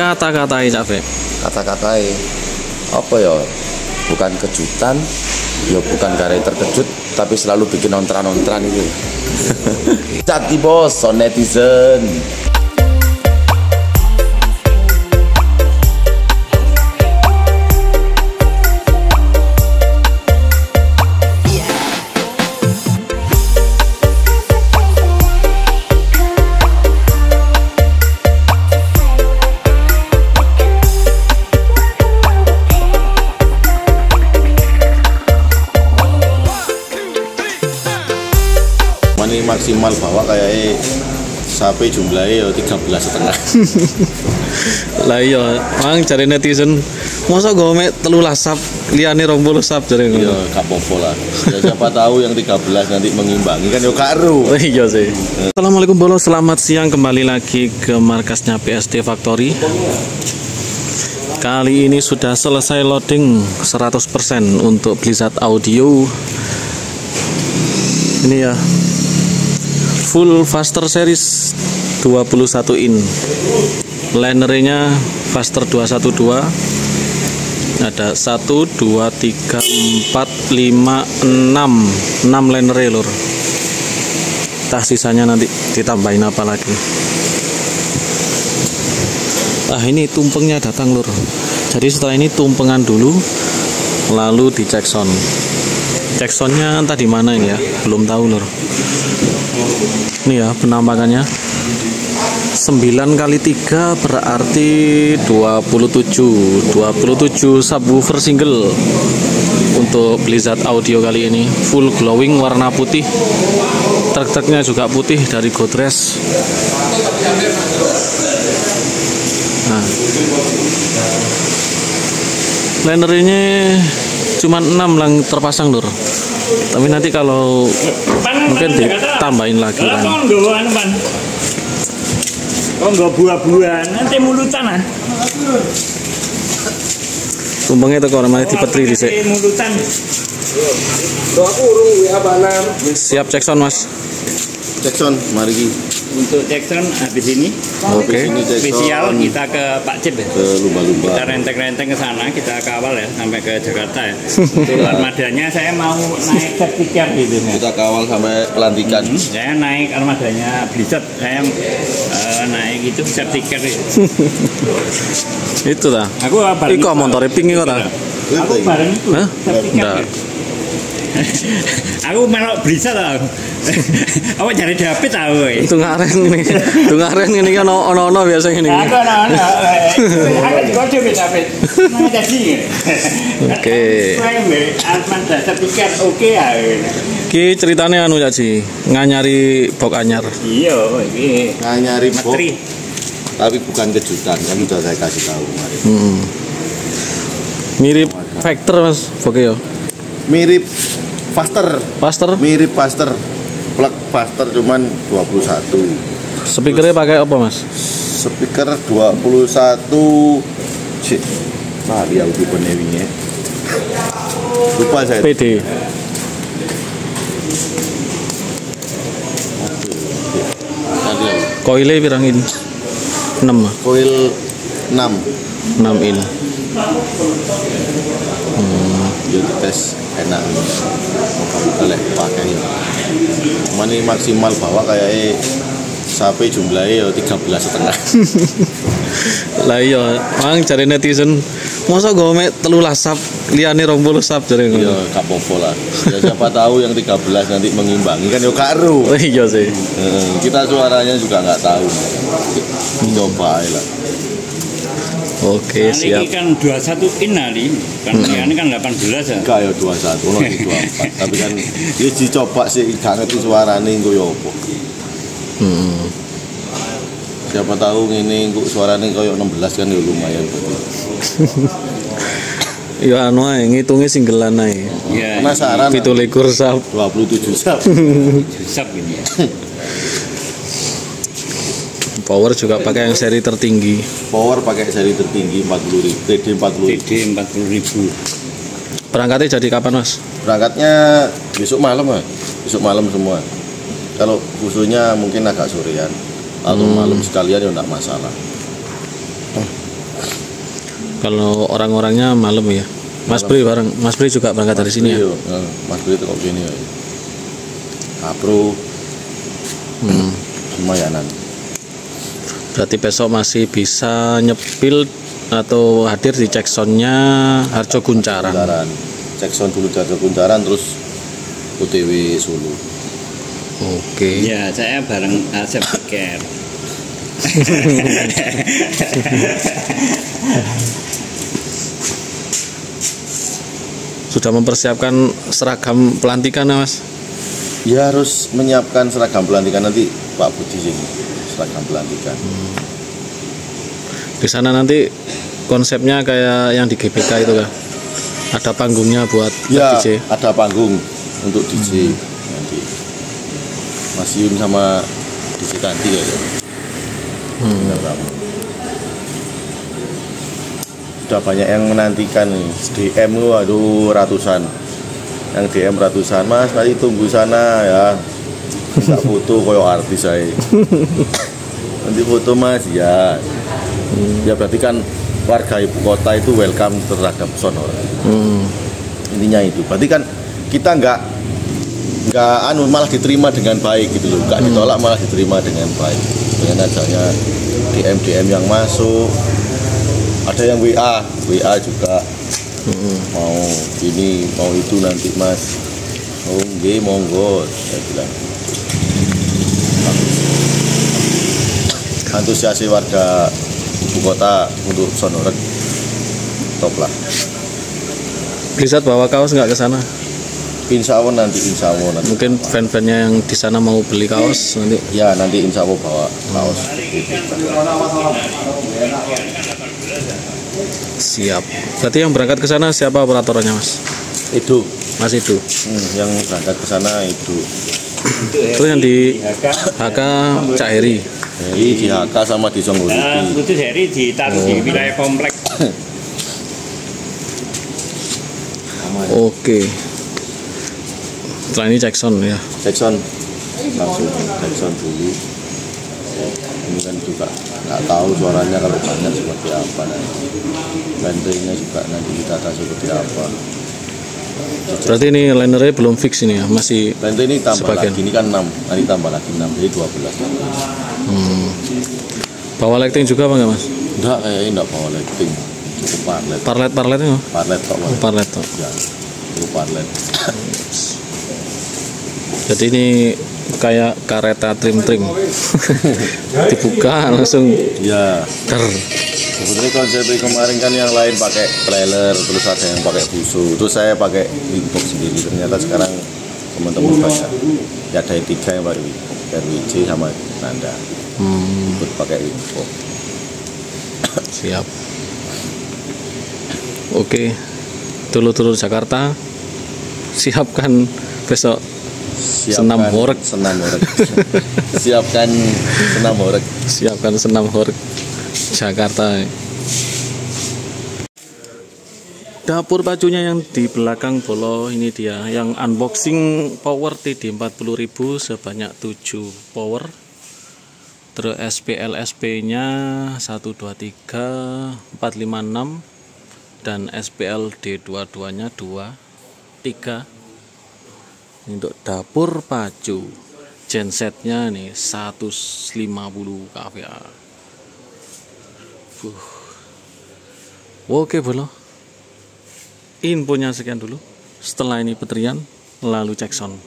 Kata-katai Cak Fe. Kata-katai apa ya? Bukan kejutan, ya bukan gara terkejut, tapi selalu bikin ontran-ontran itu. Cati bos, son netizen. Ini maksimal bawa kayak sampai jumlahnya ya 13,5. Lah iya, mang cari netizen masa gue telulah sub liane 20 sub cari Ya gak apa-apa lah. Ya siapa tahu yang 13 nanti mengimbangi kan ya karu. Iya sih. Assalamualaikum bolo, selamat siang, kembali lagi ke markasnya PSD Factory. Kali ini sudah selesai loading 100% untuk Blizzard Audio. Ini ya, full Faster series 21 in. Linernya Faster 212. Ada 1 2 3 4 5 6 liner lur. Tah sisanya nanti ditambahin apa lagi. Ini tumpengnya datang lur. Jadi setelah ini tumpengan dulu, lalu dicek sound. Cek soundnya entah di mana ini ya, belum tahu lur. Ini ya penampakannya 9 kali 3 berarti 27 subwoofer single untuk Blizzard Audio kali ini. Full glowing warna putih, truk-truknya juga putih dari Godres. Nah, liner ini cuma 6 yang terpasang lur. Tapi nanti kalau mungkin ditambahin lagi kan. Oh enggak buah-buahan, nanti mulutan ah. Tumpengnya itu kalau masih dipetri di sini. Mulutan. Siap cek sound mas. Jackson, mari ki. Untuk Jackson habis ini. Oke. Spesial kita ke Pak Cip ya. Ke lumba-lumba. Kita renteng-renteng ke sana, kita kawal ya sampai ke Jakarta ya. Untuk armadanya saya mau naik sertifikat gitu ya. Kita kawal sampai pelantikan. Saya naik armadanya Blizzard, saya naik itu sertifikat itu. Itu dah. Aku bareng. Iko motor pink iko dah. Aku bareng itu. Hah? Sertifikat. Aku melok Blizzard tau. Apa cari David tau kowe? Tungaren nih. Tungaren ini kan ono biasa ini. Aku ono. Aku dikode wis David. Nang jadi. Oke. Arman dasar pikir oke ya. Ki ceritanya anu ya Ci, nganyari bok anyar. Iya, iki. Nyari bok, Materi. tapi bukan kejutan kan udah saya kasih tahu kemarin. Mirip Factor mas, oke yo. Mirip Faster, Faster. mirip Faster. Plug Faster cuman 21. Speakernya pakai apa mas? Speaker 21. Cik. Nah, dia udah penewinya. Lupa saya. PD. Coilnya pirang in? 6 Coil 6. 6 in. Dia tes enak. Buka lek pakai. Mani maksimal bawa kayak sampai jumlahnya ya 13,5. Lah iya, mang cari netizen masa gue telulah sub liane 20 sub cari. Ya gak apa-apa lah. Ya siapa tahu yang 13 nanti mengimbangi kan ya karu. Iya sih. Kita suaranya juga nggak tahu. Coba lah. Oke, siap. Ini kan 21 in ali. Kan ini kan 18 ya. Enggak ya 21, ono 24. Tapi kan dia dicoba sih gak ngerti suarane engko ya apa. Siapa tahu ngene engko suarane koyo 16 kan ya lumayan berarti. Ya anu ae ngitungnya singgelan ae. Ya. Penasaran? 17 sub. 27 sub. Sub ini ya. Power juga pakai yang seri tertinggi. Power pakai seri tertinggi 40.000, TD 40.000. TD 40.000. Berangkatnya jadi kapan mas? Berangkatnya besok malam ya. Besok malam semua. Kalau khususnya mungkin agak sorean atau malam sekalian ya enggak masalah. Kalau orang-orangnya malam ya. Mas Bri bareng. Mas Bri juga berangkat dari sini ya. Mas Bri itu kok gini ya. Kapro. Lumayanan. Berarti besok masih bisa nyepil atau hadir di Jacksonnya Harjo Kuncaran. Jackson dulu Harjo Kuncaran terus OTW Solo. Oke. Ya, saya bareng Asep Piker. Sudah mempersiapkan seragam pelantikan ya, Mas? Ya harus menyiapkan seragam pelantikan nanti Pak Budi sini. Seragam pelantikan. Di sana nanti konsepnya kayak yang di GBK itu kan? Ada panggungnya buat Ya, DJ. ada panggung untuk DJ nanti. Mas Yun sama DJ Kanti ya. Sudah banyak yang menantikan nih. DM lu aduh ratusan. Yang DM ratusan, Mas nanti tunggu sana ya. Minta foto koyo artis saya. Nanti foto Mas ya. Ya berarti kan warga ibu kota itu welcome terhadap Sonora. Intinya itu. Berarti kan kita nggak malah diterima dengan baik gitu loh. Nggak ditolak malah diterima dengan baik. Dengan adanya DM yang masuk. Ada yang WA juga. Mau ini mau itu nanti Mas. Oh nggih monggo saya bilang. Antusiasi warga ibu kota untuk Sonorek top lah. Bisa bawa kaos nggak ke sana? Insya Allah nanti. Mungkin fan-fannya yang di sana mau beli kaos nanti. Ya nanti insya Allah bawa kaos. Siap. Berarti yang berangkat ke sana siapa operatornya, Mas? Itu Mas itu. yang berangkat ke sana itu. Itu yang di HK Cak Heri. Jadi di HK sama di Songgoliti. Khusus Heri ditaruh di wilayah kompleks. Oke. Setelah ini Jackson ya. Jackson langsung Jackson dulu. Ini kan juga nggak tahu suaranya kalau banyak seperti apa nanti. Landingnya juga nanti kita tahu seperti apa. Berarti ini linernya belum fix ini ya, masih Landing ini tambah sebagian. lagi, ini kan 6, nanti tambah lagi 6, jadi 12. Bawa lighting juga apa enggak, Mas? Enggak, kayaknya enggak bawa lighting. Cukup parlet. Parletnya? Parlet kok, Mas. Parlet toh. Ya, cukup parlet. Jadi ini kayak kereta trim-trim. Dibuka langsung Ya, ter. sebetulnya konsep kemarin kan yang lain pakai trailer, terus ada yang pakai busu, terus saya pakai wingbox sendiri. Ternyata sekarang teman-teman banyak. Ya ada yang 3 yang pakai wingbox, RWJ sama Nanda. Ikut pakai wingbox. Siap. Oke. Dulur-dulur Jakarta, siapkan besok senam horeg. Siapkan senam horeg. Siapkan senam horeg Jakarta. Dapur pacunya yang di belakang Bolo ini dia, yang unboxing power TD 40.000 sebanyak 7 power. Terus SPL-SP nya 1, 2, 3, 4, 5, 6 dan SPL D22 nya 2, 3. Untuk dapur pacu gensetnya nih 150 kVA. Oke Bolo, infonya sekian dulu. Setelah ini Petrian lalu Jackson.